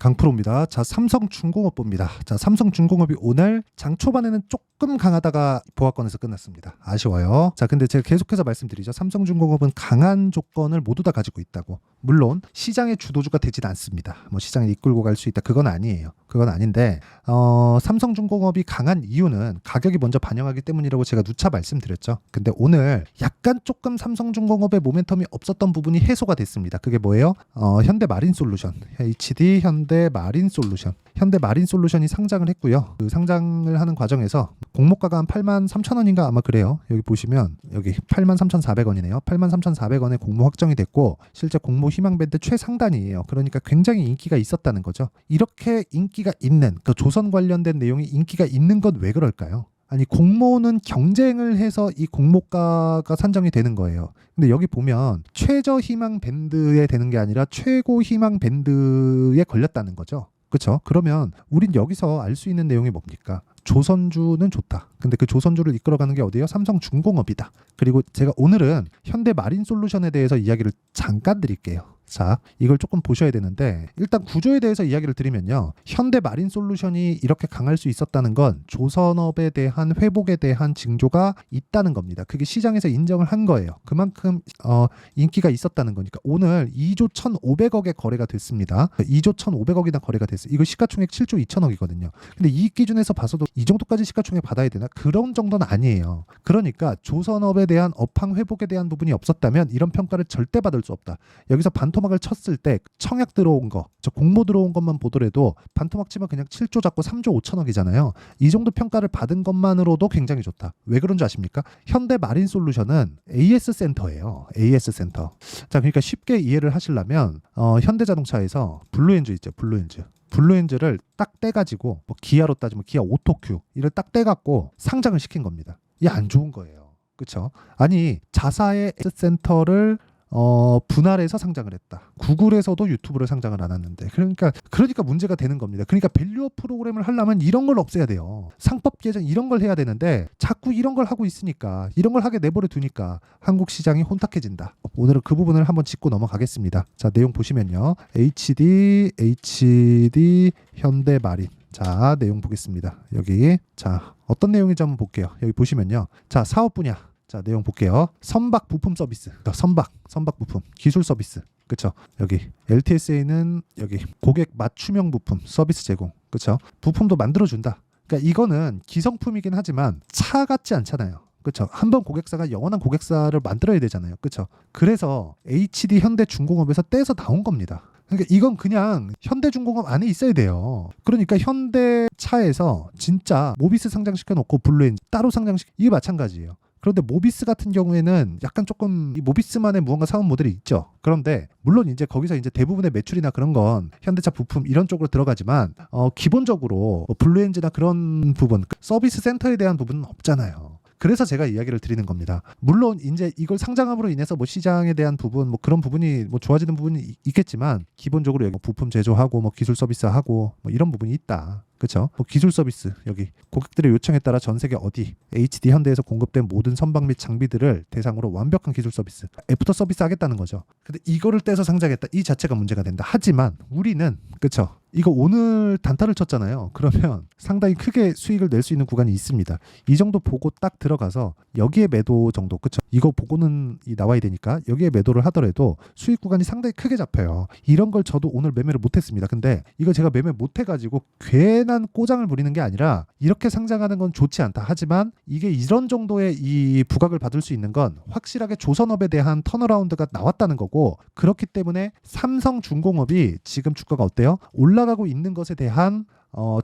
강프로입니다. 자, 삼성중공업 봅니다. 자, 삼성중공업이 오늘 장 초반에는 조금 강하다가 보합권에서 끝났습니다. 아쉬워요. 자, 근데 제가 계속해서 말씀드리죠. 삼성중공업은 강한 조건을 모두 다 가지고 있다고. 물론 시장의 주도주가 되진 않습니다. 뭐 시장을 이끌고 갈 수 있다. 그건 아니에요. 그건 아닌데 삼성중공업이 강한 이유는 가격이 먼저 반영하기 때문이라고 제가 누차 말씀드렸죠. 근데 오늘 약간 조금 삼성중공업의 모멘텀이 없었던 부분이 해소가 됐습니다. 그게 뭐예요? 현대마린솔루션, HD 현대마린솔루션. 현대마린솔루션이 상장을 했고요. 그 상장을 하는 과정에서 공모가가 한 83,000원인가 아마 그래요. 여기 보시면 여기 83,400원이네요. 83,400원에 공모 확정이 됐고 실제 공모 희망밴드 최상단이에요. 그러니까 굉장히 인기가 있었다는 거죠. 이렇게 인기가 있는 그 조선 관련된 내용이 인기가 있는 건 왜 그럴까요? 아니 공모는 경쟁을 해서 이 공모가가 산정이 되는 거예요. 근데 여기 보면 최저 희망 밴드에 되는 게 아니라 최고 희망 밴드에 걸렸다는 거죠. 그렇죠? 그러면 우린 여기서 알 수 있는 내용이 뭡니까? 조선주는 좋다. 근데 그 조선주를 이끌어가는 게 어디예요? 삼성중공업이다. 그리고 제가 오늘은 현대마린솔루션에 대해서 이야기를 잠깐 드릴게요. 자, 이걸 조금 보셔야 되는데 일단 구조에 대해서 이야기를 드리면요. 현대마린솔루션이 이렇게 강할 수 있었다는 건 조선업에 대한 회복에 대한 징조가 있다는 겁니다. 그게 시장에서 인정을 한 거예요. 그만큼 인기가 있었다는 거니까 오늘 2조 1,500억의 거래가 됐습니다. 2조 1,500억이나 거래가 됐어요. 이거 시가총액 7조 2천억이거든요. 근데 이 기준에서 봐서도 이 정도까지 시가총액 받아야 되나? 그런 정도는 아니에요. 그러니까 조선업에 대한 업황 회복에 대한 부분이 없었다면 이런 평가를 절대 받을 수 없다. 여기서 반토막을 쳤을 때 청약 들어온 거, 저 공모 들어온 것만 보더라도 반토막 치면 그냥 7조 잡고 3조 5천억이잖아요. 이 정도 평가를 받은 것만으로도 굉장히 좋다. 왜 그런 줄 아십니까? 현대마린솔루션은 AS 센터예요. AS 센터. 자, 그러니까 쉽게 이해를 하시려면 현대자동차에서 블루엔즈 있죠. 블루엔즈를 딱 떼가지고 뭐 기아로 따지면 기아 오토큐 이를 딱 떼갖고 상장을 시킨 겁니다. 이게 안 좋은 거예요. 그렇죠? 아니 자사의 센터를 분할해서 상장을 했다. 구글에서도 유튜브를 상장을 안 했는데 그러니까 문제가 되는 겁니다. 그러니까 밸류업 프로그램을 하려면 이런 걸 없애야 돼요. 상법 개정 이런 걸 해야 되는데 자꾸 이런 걸 하고 있으니까 이런 걸 하게 내버려 두니까 한국 시장이 혼탁해진다. 오늘은 그 부분을 한번 짚고 넘어가겠습니다. 자, 내용 보시면요. HD 현대마린. 자, 내용 보겠습니다. 여기 자 어떤 내용인지 한번 볼게요. 여기 보시면요. 자, 사업 분야. 자, 내용 볼게요. 선박 부품 서비스. 선박 부품 기술 서비스. 그렇죠? 여기 LTSA는 여기 고객 맞춤형 부품 서비스 제공. 그렇죠? 부품도 만들어 준다. 그러니까 이거는 기성품이긴 하지만 차 같지 않잖아요. 그렇죠? 한번 고객사가 영원한 고객사를 만들어야 되잖아요. 그렇죠? 그래서 HD 현대중공업에서 떼서 나온 겁니다. 그러니까 이건 그냥 현대중공업 안에 있어야 돼요. 그러니까 현대차에서 진짜 모비스 상장시켜 놓고 블루엔진 따로 이게 마찬가지예요. 그런데 모비스 같은 경우에는 약간 조금 이 모비스만의 무언가 사업 모델이 있죠. 그런데 물론 이제 거기서 이제 대부분의 매출이나 그런 건 현대차 부품 이런 쪽으로 들어가지만 기본적으로 뭐 블루엔진이나 그런 부분 서비스 센터에 대한 부분은 없잖아요. 그래서 제가 이야기를 드리는 겁니다. 물론 이제 이걸 상장함으로 인해서 뭐 시장에 대한 부분 뭐 그런 부분이 뭐 좋아지는 부분이 있겠지만 기본적으로 여기 뭐 부품 제조하고 뭐 기술 서비스하고 뭐 이런 부분이 있다. 그렇죠? 뭐 기술 서비스 여기 고객들의 요청에 따라 전 세계 어디 HD 현대에서 공급된 모든 선박 및 장비들을 대상으로 완벽한 기술 서비스 애프터 서비스 하겠다는 거죠. 근데 이거를 떼서 상장했다. 이 자체가 문제가 된다. 하지만 우리는 그렇죠? 이거 오늘 단타를 쳤잖아요. 그러면 상당히 크게 수익을 낼 수 있는 구간이 있습니다. 이 정도 보고 딱 들어가서 여기에 매도 정도 그렇죠? 이거 보고는 나와야 되니까 여기에 매도를 하더라도 수익 구간이 상당히 크게 잡혀요. 이런 걸 저도 오늘 매매를 못했습니다. 근데 이거 제가 매매 못해가지고 괜한 꼬장을 부리는 게 아니라 이렇게 상장하는 건 좋지 않다. 하지만 이게 이런 정도의 이 부각을 받을 수 있는 건 확실하게 조선업에 대한 턴어라운드가 나왔다는 거고 그렇기 때문에 삼성중공업이 지금 주가가 어때요? 올라가고 있는 것에 대한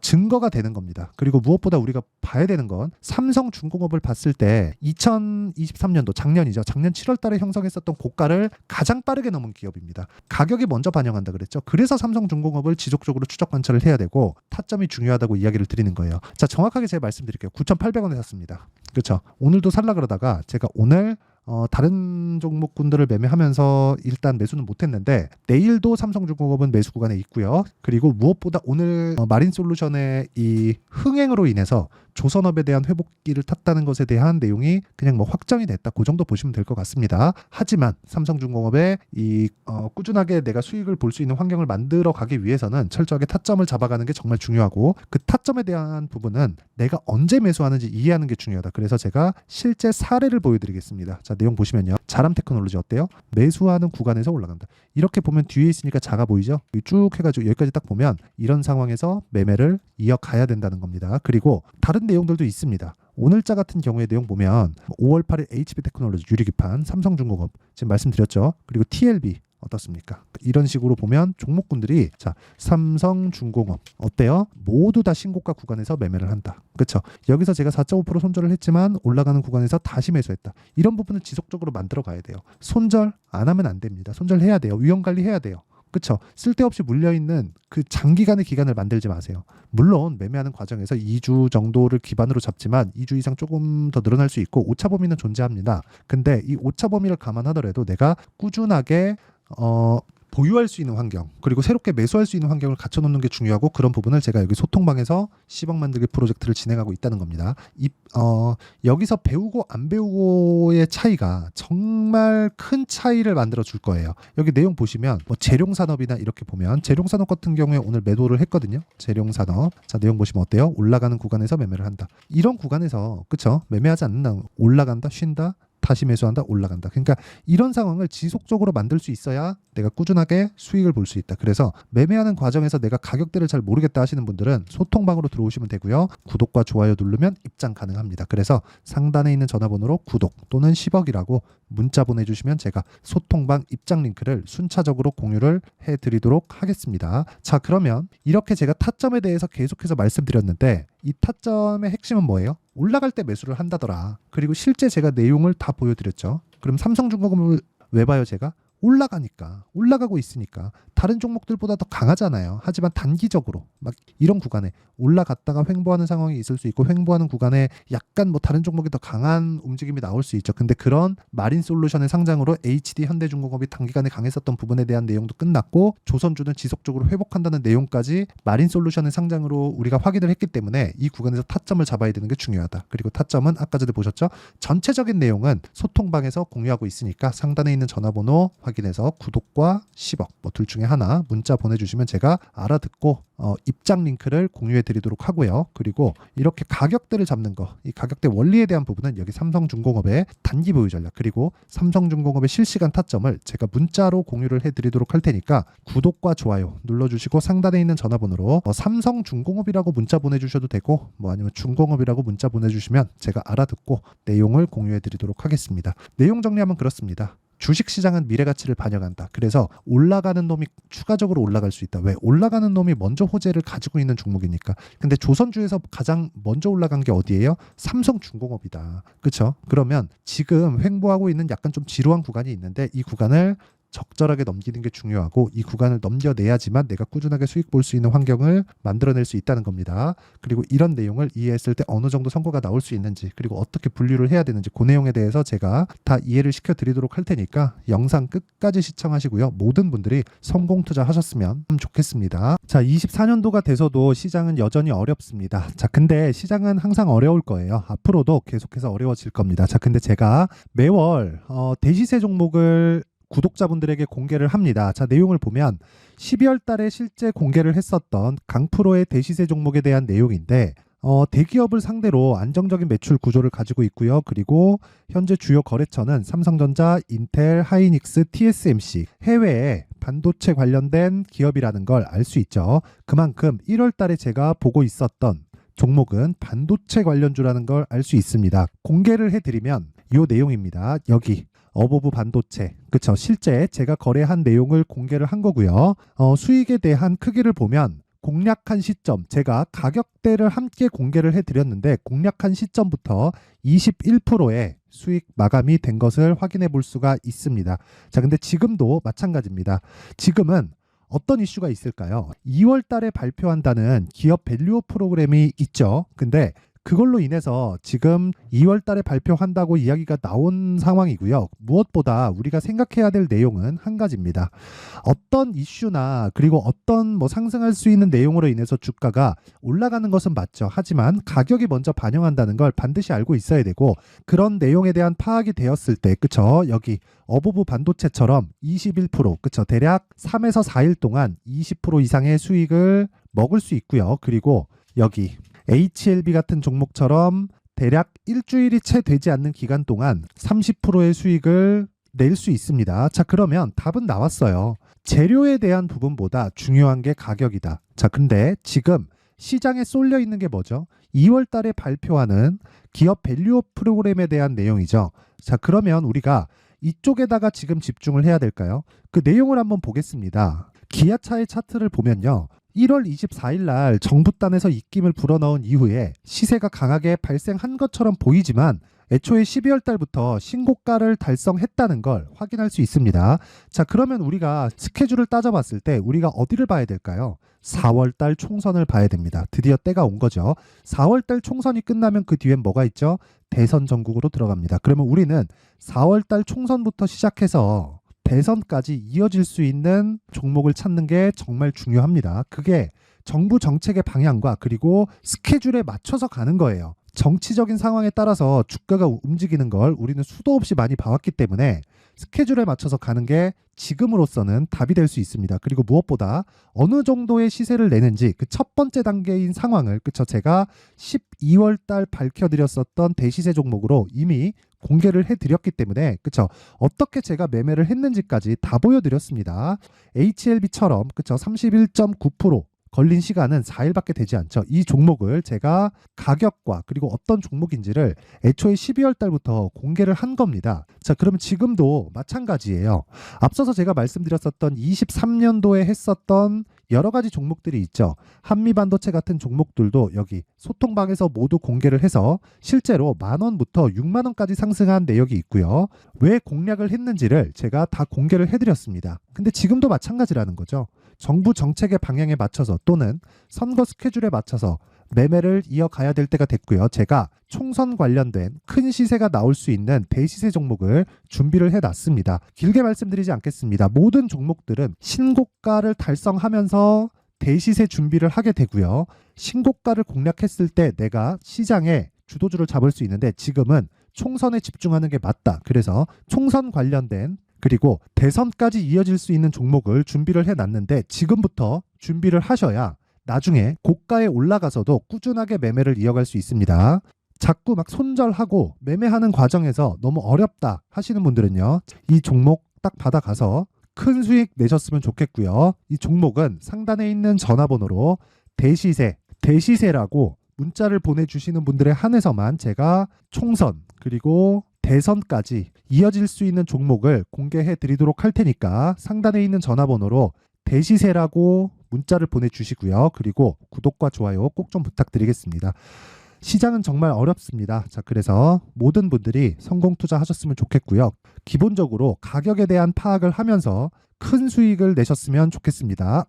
증거가 되는 겁니다. 그리고 무엇보다 우리가 봐야 되는 건 삼성중공업을 봤을 때 2023년도 작년이죠. 작년 7월 달에 형성했었던 고가를 가장 빠르게 넘은 기업입니다. 가격이 먼저 반영한다 그랬죠. 그래서 삼성중공업을 지속적으로 추적 관찰을 해야 되고 타점이 중요하다고 이야기를 드리는 거예요. 자, 정확하게 제가 말씀드릴게요. 9,800원에 샀습니다. 그렇죠. 오늘도 살라 그러다가 제가 오늘 다른 종목군들을 매매하면서 일단 매수는 못했는데 내일도 삼성중공업은 매수 구간에 있고요. 그리고 무엇보다 오늘 마린솔루션의 이 흥행으로 인해서 조선업에 대한 회복기를 탔다는 것에 대한 내용이 그냥 뭐 확정이 됐다. 그 정도 보시면 될 것 같습니다. 하지만 삼성중공업의 이 꾸준하게 내가 수익을 볼 수 있는 환경을 만들어 가기 위해서는 철저하게 타점을 잡아가는 게 정말 중요하고 그 타점에 대한 부분은 내가 언제 매수하는지 이해하는 게 중요하다. 그래서 제가 실제 사례를 보여드리겠습니다. 자, 내용 보시면요. 자람테크놀로지 어때요? 매수하는 구간에서 올라간다. 이렇게 보면 뒤에 있으니까 작아 보이죠? 쭉 해가지고 여기까지 딱 보면 이런 상황에서 매매를 이어가야 된다는 겁니다. 그리고 다른 내용들도 있습니다. 오늘자 같은 경우에 내용 보면 5월 8일 HB테크놀로지 유리기판, 삼성중공업 지금 말씀드렸죠. 그리고 TLB 어떻습니까? 이런 식으로 보면 종목군들이 자 삼성중공업 어때요? 모두 다 신고가 구간에서 매매를 한다. 그렇죠? 여기서 제가 4.5% 손절을 했지만 올라가는 구간에서 다시 매수했다. 이런 부분을 지속적으로 만들어 가야 돼요. 손절 안 하면 안 됩니다. 손절해야 돼요. 위험 관리해야 돼요. 그렇죠. 쓸데없이 물려있는 그 장기간의 기간을 만들지 마세요. 물론 매매하는 과정에서 2주 정도를 기반으로 잡지만 2주 이상 조금 더 늘어날 수 있고 오차 범위는 존재합니다. 근데 이 오차 범위를 감안하더라도 내가 꾸준하게 보유할 수 있는 환경 그리고 새롭게 매수할 수 있는 환경을 갖춰놓는 게 중요하고 그런 부분을 제가 여기 소통방에서 10억 만들기 프로젝트를 진행하고 있다는 겁니다. 여기서 배우고 안 배우고의 차이가 정말 큰 차이를 만들어 줄 거예요. 여기 내용 보시면 뭐 재룡산업이나 이렇게 보면 재룡산업 같은 경우에 오늘 매도를 했거든요. 재룡산업 자 내용 보시면 어때요? 올라가는 구간에서 매매를 한다. 이런 구간에서 그쵸? 매매하지 않는다. 올라간다 쉰다 다시 매수한다 올라간다. 그러니까 이런 상황을 지속적으로 만들 수 있어야 내가 꾸준하게 수익을 볼 수 있다. 그래서 매매하는 과정에서 내가 가격대를 잘 모르겠다 하시는 분들은 소통방으로 들어오시면 되고요. 구독과 좋아요 누르면 입장 가능합니다. 그래서 상단에 있는 전화번호로 구독 또는 10억이라고 문자 보내주시면 제가 소통방 입장 링크를 순차적으로 공유를 해드리도록 하겠습니다. 자 그러면 이렇게 제가 타점에 대해서 계속해서 말씀드렸는데 이 타점의 핵심은 뭐예요? 올라갈 때 매수를 한다더라. 그리고 실제 제가 내용을 다 보여드렸죠. 그럼 삼성중공업을 왜 봐요 제가? 올라가니까 올라가고 있으니까 다른 종목들보다 더 강하잖아요. 하지만 단기적으로 막 이런 구간에 올라갔다가 횡보하는 상황이 있을 수 있고 횡보하는 구간에 약간 뭐 다른 종목이 더 강한 움직임이 나올 수 있죠. 근데 그런 마린솔루션의 상장으로 HD 현대중공업이 단기간에 강했었던 부분에 대한 내용도 끝났고 조선주는 지속적으로 회복한다는 내용까지 마린솔루션의 상장으로 우리가 확인을 했기 때문에 이 구간에서 타점을 잡아야 되는 게 중요하다. 그리고 타점은 아까 전에 보셨죠? 전체적인 내용은 소통방에서 공유하고 있으니까 상단에 있는 전화번호 확인해서 구독과 10억 뭐 둘 중에 하나 문자 보내주시면 제가 알아듣고 입장 링크를 공유해 드리도록 하고요. 그리고 이렇게 가격대를 잡는 거, 이 가격대 원리에 대한 부분은 여기 삼성중공업의 단기 보유 전략 그리고 삼성중공업의 실시간 타점을 제가 문자로 공유를 해 드리도록 할 테니까 구독과 좋아요 눌러주시고 상단에 있는 전화번호로 삼성중공업이라고 문자 보내주셔도 되고 뭐 아니면 중공업이라고 문자 보내주시면 제가 알아듣고 내용을 공유해 드리도록 하겠습니다. 내용 정리하면 그렇습니다. 주식시장은 미래가치를 반영한다. 그래서 올라가는 놈이 추가적으로 올라갈 수 있다. 왜? 올라가는 놈이 먼저 호재를 가지고 있는 종목이니까. 근데 조선주에서 가장 먼저 올라간 게 어디예요? 삼성중공업이다. 그렇죠? 그러면 지금 횡보하고 있는 약간 좀 지루한 구간이 있는데 이 구간을 적절하게 넘기는 게 중요하고 이 구간을 넘겨내야지만 내가 꾸준하게 수익 볼 수 있는 환경을 만들어낼 수 있다는 겁니다. 그리고 이런 내용을 이해했을 때 어느 정도 성과가 나올 수 있는지 그리고 어떻게 분류를 해야 되는지 그 내용에 대해서 제가 다 이해를 시켜드리도록 할 테니까 영상 끝까지 시청하시고요. 모든 분들이 성공 투자하셨으면 좋겠습니다. 자, 24년도가 돼서도 시장은 여전히 어렵습니다. 자, 근데 시장은 항상 어려울 거예요. 앞으로도 계속해서 어려워질 겁니다. 자, 근데 제가 매월 대시세 종목을 구독자분들에게 공개를 합니다. 자, 내용을 보면 12월 달에 실제 공개를 했었던 강프로의 대시세 종목에 대한 내용인데 대기업을 상대로 안정적인 매출 구조를 가지고 있고요. 그리고 현재 주요 거래처는 삼성전자, 인텔, 하이닉스, TSMC 해외에 반도체 관련된 기업이라는 걸 알 수 있죠. 그만큼 1월 달에 제가 보고 있었던 종목은 반도체 관련주라는 걸 알 수 있습니다. 공개를 해드리면 이 내용입니다. 여기 어보브 반도체 그쵸 실제 제가 거래한 내용을 공개를 한 거고요. 수익에 대한 크기를 보면 공략한 시점 제가 가격대를 함께 공개를 해드렸는데 공략한 시점부터 21%의 수익 마감이 된 것을 확인해 볼 수가 있습니다. 자 근데 지금도 마찬가지입니다. 지금은 어떤 이슈가 있을까요? 2월 달에 발표한다는 기업 밸류업 프로그램이 있죠. 근데 그걸로 인해서 지금 2월 달에 발표한다고 이야기가 나온 상황이고요. 무엇보다 우리가 생각해야 될 내용은 한 가지입니다. 어떤 이슈나 그리고 어떤 뭐 상승할 수 있는 내용으로 인해서 주가가 올라가는 것은 맞죠. 하지만 가격이 먼저 반영한다는 걸 반드시 알고 있어야 되고, 그런 내용에 대한 파악이 되었을 때, 그쵸? 여기 어부부 반도체처럼 21%, 그쵸? 대략 3에서 4일 동안 20% 이상의 수익을 먹을 수 있고요. 그리고 여기 HLB 같은 종목처럼 대략 일주일이 채 되지 않는 기간 동안 30%의 수익을 낼 수 있습니다. 자, 그러면 답은 나왔어요. 재료에 대한 부분보다 중요한 게 가격이다. 자, 근데 지금 시장에 쏠려 있는 게 뭐죠? 2월 달에 발표하는 기업 밸류업 프로그램에 대한 내용이죠. 자, 그러면 우리가 이쪽에다가 지금 집중을 해야 될까요? 그 내용을 한번 보겠습니다. 기아차의 차트를 보면요. 1월 24일 날 정부단에서 입김을 불어넣은 이후에 시세가 강하게 발생한 것처럼 보이지만 애초에 12월 달부터 신고가를 달성했다는 걸 확인할 수 있습니다. 자, 그러면 우리가 스케줄을 따져봤을 때 우리가 어디를 봐야 될까요? 4월 달 총선을 봐야 됩니다. 드디어 때가 온 거죠. 4월 달 총선이 끝나면 그 뒤엔 뭐가 있죠? 대선 전국으로 들어갑니다. 그러면 우리는 4월 달 총선부터 시작해서 대선까지 이어질 수 있는 종목을 찾는 게 정말 중요합니다. 그게 정부 정책의 방향과 그리고 스케줄에 맞춰서 가는 거예요. 정치적인 상황에 따라서 주가가 움직이는 걸 우리는 수도 없이 많이 봐왔기 때문에 스케줄에 맞춰서 가는 게 지금으로서는 답이 될 수 있습니다. 그리고 무엇보다 어느 정도의 시세를 내는지 그 첫 번째 단계인 상황을, 그쵸? 제가 12월 달 밝혀드렸었던 대시세 종목으로 이미 공개를 해드렸기 때문에, 그쵸? 어떻게 제가 매매를 했는지까지 다 보여드렸습니다. HLB처럼, 그쵸? 31.9% 걸린 시간은 4일밖에 되지 않죠. 이 종목을 제가 가격과 그리고 어떤 종목인지를 애초에 12월 달부터 공개를 한 겁니다. 자, 그러면 지금도 마찬가지예요. 앞서서 제가 말씀드렸었던 23년도에 했었던 여러 가지 종목들이 있죠. 한미반도체 같은 종목들도 여기 소통방에서 모두 공개를 해서 실제로 10,000원부터 60,000원까지 상승한 내역이 있고요. 왜 공략을 했는지를 제가 다 공개를 해드렸습니다. 근데 지금도 마찬가지라는 거죠. 정부 정책의 방향에 맞춰서 또는 선거 스케줄에 맞춰서 매매를 이어가야 될 때가 됐고요. 제가 총선 관련된 큰 시세가 나올 수 있는 대시세 종목을 준비를 해놨습니다. 길게 말씀드리지 않겠습니다. 모든 종목들은 신고가를 달성하면서 대시세 준비를 하게 되고요. 신고가를 공략했을 때 내가 시장에 주도주를 잡을 수 있는데 지금은 총선에 집중하는 게 맞다. 그래서 총선 관련된 그리고 대선까지 이어질 수 있는 종목을 준비를 해놨는데 지금부터 준비를 하셔야 나중에 고가에 올라가서도 꾸준하게 매매를 이어갈 수 있습니다. 자꾸 막 손절하고 매매하는 과정에서 너무 어렵다 하시는 분들은요. 이 종목 딱 받아가서 큰 수익 내셨으면 좋겠고요. 이 종목은 상단에 있는 전화번호로 대시세라고 문자를 보내주시는 분들에 한해서만 제가 총선 그리고 대선까지 이어질 수 있는 종목을 공개해 드리도록 할 테니까 상단에 있는 전화번호로 대시세라고 문자를 보내주시고요. 그리고 구독과 좋아요 꼭 좀 부탁드리겠습니다. 시장은 정말 어렵습니다. 자, 그래서 모든 분들이 성공 투자하셨으면 좋겠고요. 기본적으로 가격에 대한 파악을 하면서 큰 수익을 내셨으면 좋겠습니다.